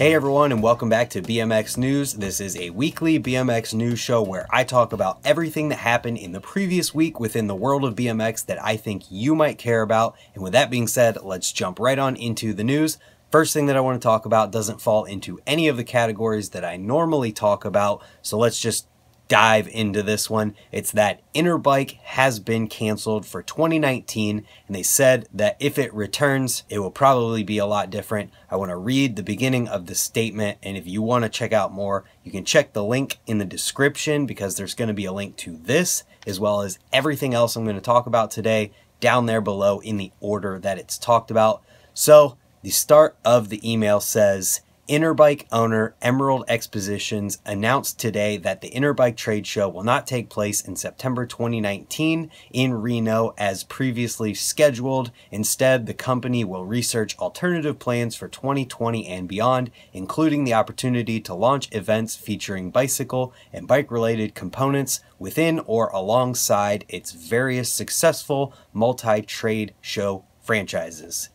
Hey everyone, and welcome back to BMX News. This is a weekly BMX news show where I talk about everything that happened in the previous week within the world of BMX that I think you might care about. And with that being said, let's jump right on into the news. First thing that I want to talk about doesn't fall into any of the categories that I normally talk about, so let's just dive into this one. It's that Interbike has been canceled for 2019, and they said that if it returns, it will probably be a lot different. I want to read the beginning of the statement, and if you want to check out more, you can check the link in the description because there's going to be a link to this as well as everything else I'm going to talk about today down there below in the order that it's talked about. So the start of the email says, Interbike owner Emerald Expositions announced today that the Interbike trade show will not take place in September 2019 in Reno as previously scheduled. Instead, the company will research alternative plans for 2020 and beyond, including the opportunity to launch events featuring bicycle and bike-related components within or alongside its various successful multi-trade show franchises.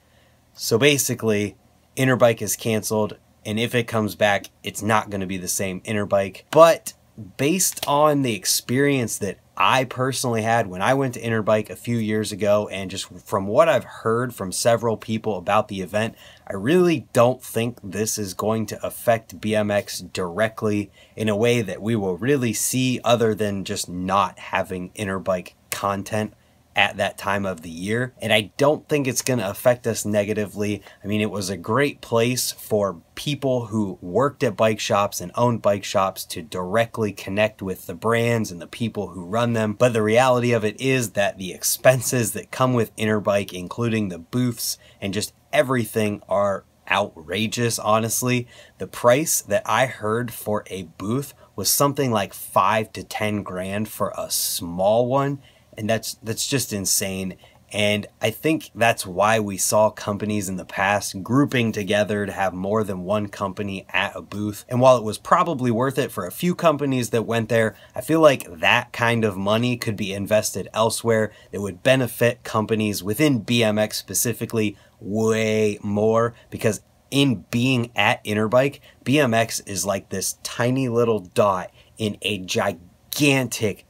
So basically, Interbike is canceled. And if it comes back, it's not going to be the same Interbike. But based on the experience that I personally had when I went to Interbike a few years ago, and just from what I've heard from several people about the event, I really don't think this is going to affect BMX directly in a way that we will really see, other than just not having Interbike content at that time of the year. And I don't think it's going to affect us negatively. I mean, it was a great place for people who worked at bike shops and owned bike shops to directly connect with the brands and the people who run them. But the reality of it is that the expenses that come with Interbike, including the booths and just everything, are outrageous, honestly. The price that I heard for a booth was something like 5 to 10 grand for a small one. And that's just insane. And I think that's why we saw companies in the past grouping together to have more than one company at a booth. And while it was probably worth it for a few companies that went there, I feel like that kind of money could be invested elsewhere that would benefit companies within BMX specifically way more, because in being at Interbike, BMX is like this tiny little dot in a gigantic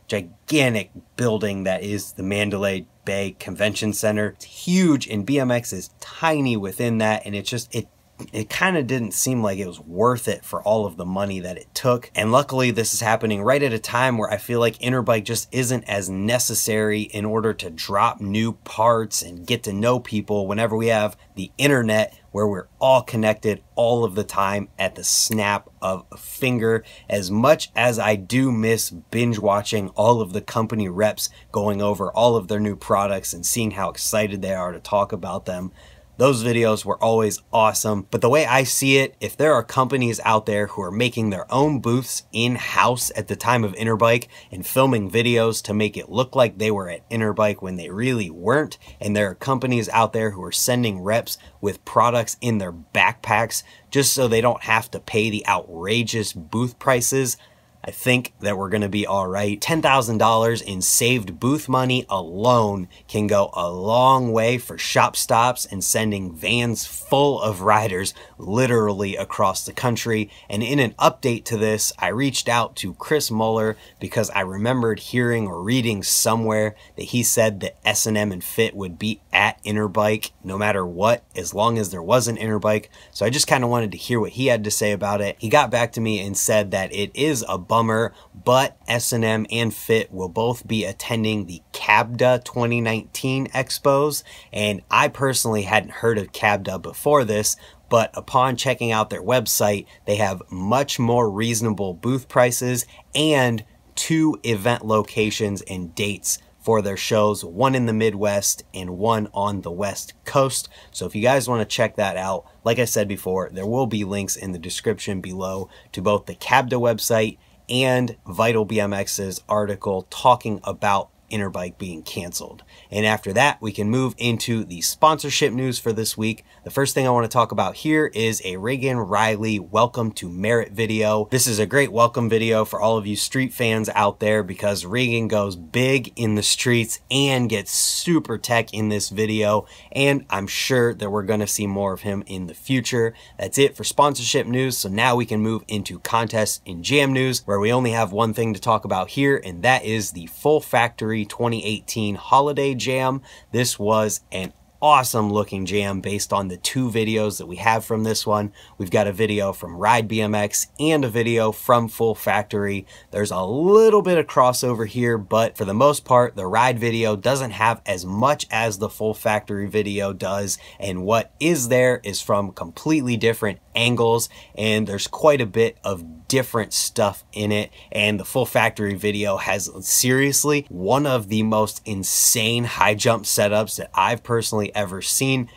building that is the Mandalay Bay Convention Center. It's huge, and BMX is tiny within that, and it kind of didn't seem like it was worth it for all of the money that it took. And luckily this is happening right at a time where I feel like Interbike just isn't as necessary in order to drop new parts and get to know people whenever we have the internet, where we're all connected all of the time at the snap of a finger. As much as I do miss binge watching all of the company reps going over all of their new products and seeing how excited they are to talk about them, those videos were always awesome. But the way I see it, if there are companies out there who are making their own booths in-house at the time of Interbike and filming videos to make it look like they were at Interbike when they really weren't, and there are companies out there who are sending reps with products in their backpacks just so they don't have to pay the outrageous booth prices, I think that we're going to be all right. $10,000 in saved booth money alone can go a long way for shop stops and sending vans full of riders literally across the country. And in an update to this, I reached out to Chris Muller because I remembered hearing or reading somewhere that he said that S&M and Fit would be at Interbike no matter what, as long as there was an Interbike. So I just kind of wanted to hear what he had to say about it. He got back to me and said that it is a bummer, but S&M and Fit will both be attending the CABDA 2019 expos, and I personally hadn't heard of CABDA before this, but upon checking out their website, they have much more reasonable booth prices and 2 event locations and dates for their shows, one in the Midwest and one on the West Coast. So if you guys want to check that out, like I said before, there will be links in the description below to both the CABDA website and Vital BMX's article talking about Interbike being canceled. And after that, we can move into the sponsorship news for this week. The first thing I want to talk about here is a Reagan Riley welcome to Merritt video. This is a great welcome video for all of you street fans out there because Reagan goes big in the streets and gets super tech in this video, and I'm sure that we're going to see more of him in the future. That's it for sponsorship news. So now we can move into contests and jam news, where we only have one thing to talk about here, and that is the Full Factory 2018 Holiday Jam. This was an awesome looking jam based on the two videos that we have from this one. We've got a video from Ride BMX and a video from Full Factory. There's a little bit of crossover here, but for the most part, the Ride video doesn't have as much as the Full Factory video does, and what is there is from completely different angles, and there's quite a bit of different stuff in it. And the Full Factory video has seriously one of the most insane high jump setups that I've personally ever seen.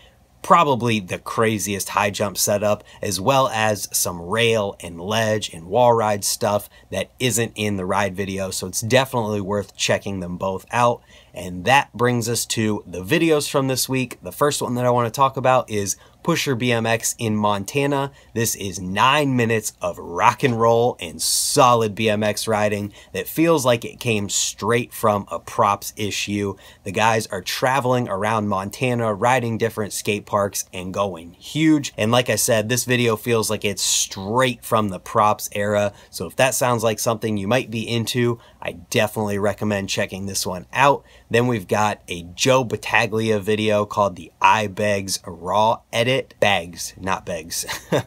Probably the craziest high jump setup, as well as some rail and ledge and wall ride stuff that isn't in the Ride video. So it's definitely worth checking them both out. And that brings us to the videos from this week. The first one that I want to talk about is Pusher BMX in Montana. This is 9 minutes of rock and roll and solid BMX riding that feels like it came straight from a props issue. The guys are traveling around Montana, riding different skate parks and going huge. And like I said, this video feels like it's straight from the props era. So if that sounds like something you might be into, I definitely recommend checking this one out. Then we've got a Joe Battaglia video called the iBAGZ Raw Edit. BAGZ, not BAGZ.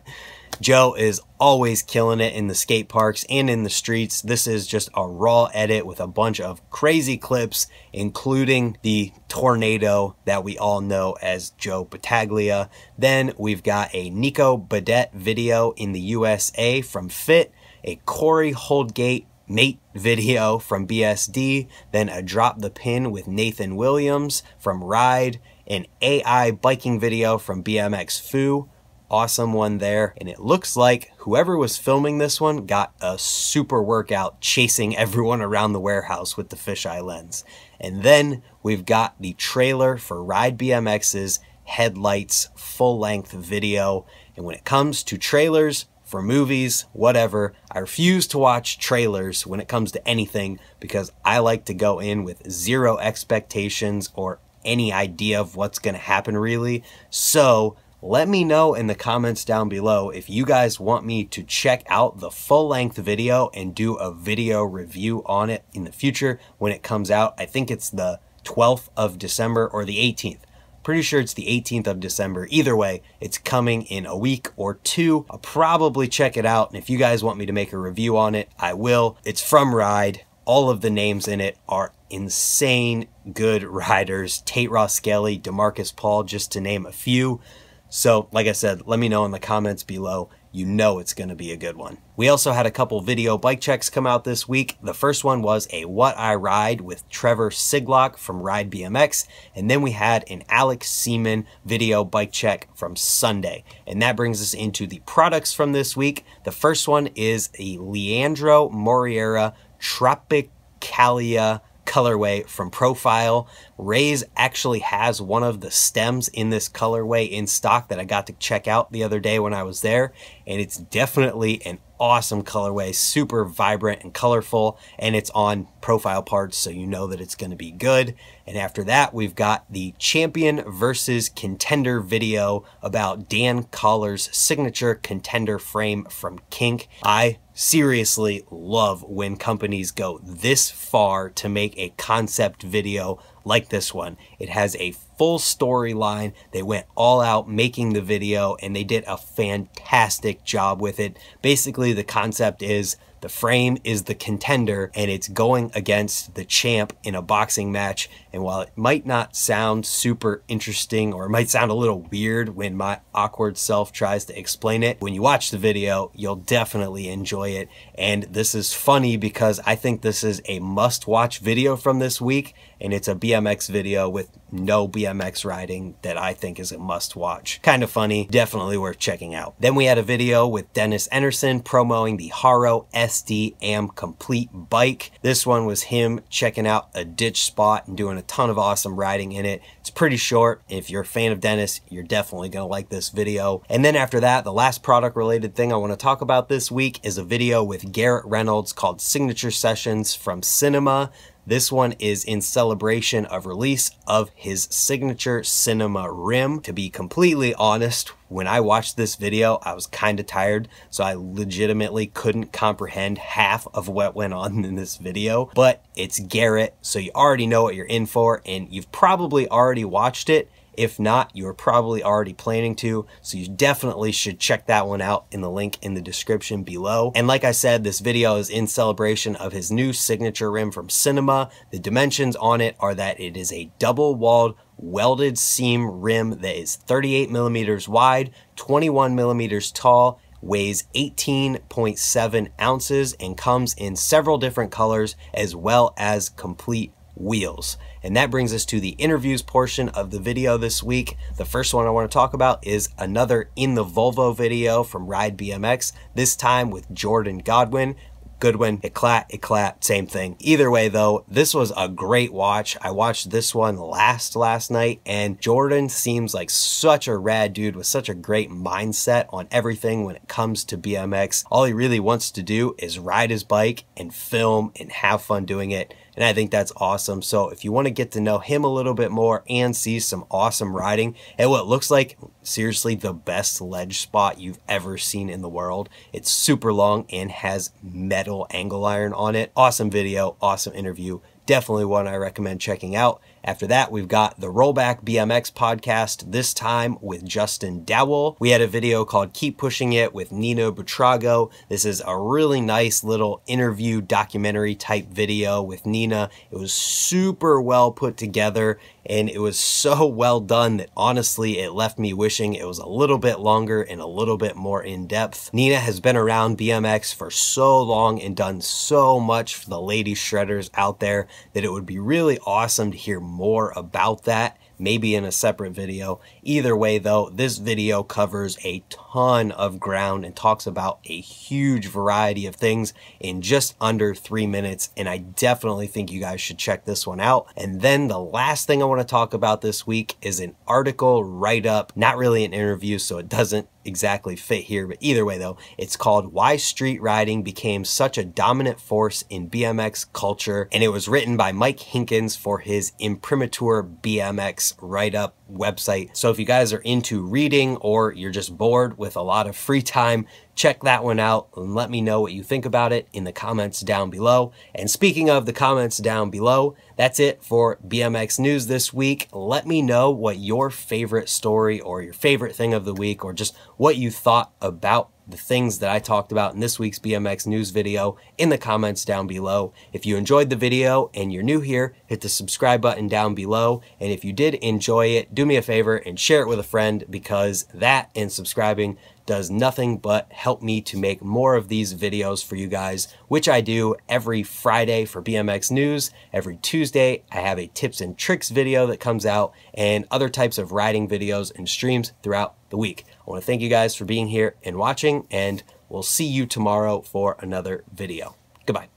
Joe is always killing it in the skate parks and in the streets. This is just a raw edit with a bunch of crazy clips, including the tornado that we all know as Joe Battaglia. Then we've got a Nico Badet video in the USA from Fit, a Corey Holdgate mate video from BSD, then a Drop the Pin with Nathan Williams from Ride, an AI biking video from BMXFU. Awesome one there. And it looks like whoever was filming this one got a super workout chasing everyone around the warehouse with the fisheye lens. And then we've got the trailer for Ride BMX's Headlights full-length video. And when it comes to trailers for movies, whatever, I refuse to watch trailers when it comes to anything because I like to go in with zero expectations or any idea of what's going to happen really. So let me know in the comments down below if you guys want me to check out the full-length video and do a video review on it in the future when it comes out. I think it's the 12th of December or the 18th. Pretty sure it's the 18th of December. Either way, it's coming in a week or two. I'll probably check it out, and if you guys want me to make a review on it, I will. It's from Ride. All of the names in it are insane good riders. Tate Ross Skelly, DeMarcus Paul, just to name a few. So, like I said, let me know in the comments below. You know it's going to be a good one. We also had a couple video bike checks come out this week. The first one was a What I Ride with Trevor Sigloch from Ride BMX. And then we had an Alec Siemon video bike check from Sunday. And that brings us into the products from this week. The first one is a Leandro Moriera Tropicalia colorway from Profile. Rays actually has one of the stems in this colorway in stock that I got to check out the other day when I was there, and it's definitely an awesome colorway, super vibrant and colorful, and it's on Profile parts, so you know that it's going to be good. And after that, we've got the Champion versus Contender video about Dan Collar's signature Contender frame from Kink. I seriously love when companies go this far to make a concept video like this one. It has a full storyline. They went all out making the video and they did a fantastic job with it. Basically, the concept is the frame is the contender and it's going against the champ in a boxing match, And while it might not sound super interesting, or it might sound a little weird when my awkward self tries to explain it, when you watch the video, you'll definitely enjoy it. And this is funny because I think this is a must-watch video from this week, and it's a BMX video with no BMX riding that I think is a must-watch. Kind of funny, definitely worth checking out. Then we had a video with Dennis Enerson promoting the Haro SD Am Complete bike. This one was him checking out a ditch spot and doing a ton of awesome riding in it. It's pretty short. If you're a fan of Dennis, you're definitely gonna like this video. And then after that, the last product related thing I wanna talk about this week is a video with Garrett Reynolds called Signature Sessions from Cinema. This one is in celebration of release of his signature Cinema rim. To be completely honest, when I watched this video, I was kind of tired, so I legitimately couldn't comprehend half of what went on in this video. But it's Garrett, so you already know what you're in for, and you've probably already watched it. If not, you're probably already planning to, so you definitely should check that one out in the link in the description below. And like I said, this video is in celebration of his new signature rim from Cinema. The dimensions on it are that it is a double-walled welded seam rim that is 38 millimeters wide, 21 millimeters tall, weighs 18.7 ounces, and comes in several different colors as well as complete wheels. And that brings us to the interviews portion of the video this week. The first one I want to talk about is another In the Volvo video from Ride BMX, this time with Jordan Godwin. Goodwin, Eclat, same thing. Either way though, this was a great watch. I watched this one last night, and Jordan seems like such a rad dude with such a great mindset on everything when it comes to BMX. All he really wants to do is ride his bike and film and have fun doing it. And I think that's awesome. So if you want to get to know him a little bit more and see some awesome riding at what looks like seriously the best ledge spot you've ever seen in the world, it's super long and has metal angle iron on it. Awesome video, awesome interview. Definitely one I recommend checking out. After that, we've got the Rollback BMX podcast, this time with Justin Dowell. We had a video called Keep Pushing It with Nino Butrago. This is a really nice little interview documentary type video with Nina. It was super well put together, and it was so well done that honestly it left me wishing it was a little bit longer and a little bit more in depth. Nina has been around BMX for so long and done so much for the lady shredders out there that it would be really awesome to hear more about that, maybe in a separate video. Either way though, this video covers a ton of ground and talks about a huge variety of things in just under 3 minutes, and I definitely think you guys should check this one out. And then the last thing I want to talk about this week is an article write-up, not really an interview, so it doesn't exactly fit here, but either way though, it's called Why Street Riding Became Such a Dominant Force in BMX Culture, and it was written by Mike Hinkins for his Imprimatur BMX write-up website. So if you guys are into reading or you're just bored with a lot of free time, check that one out and let me know what you think about it in the comments down below. And speaking of the comments down below, that's it for BMX news this week. Let me know what your favorite story or your favorite thing of the week, or just what you thought about the things that I talked about in this week's BMX news video in the comments down below. If you enjoyed the video and you're new here, hit the subscribe button down below. And if you did enjoy it, do me a favor and share it with a friend, because that and subscribing does nothing but help me to make more of these videos for you guys, which I do every Friday for BMX news. Every Tuesday, I have a tips and tricks video that comes out, and other types of riding videos and streams throughout the week. I want to thank you guys for being here and watching, and we'll see you tomorrow for another video. Goodbye.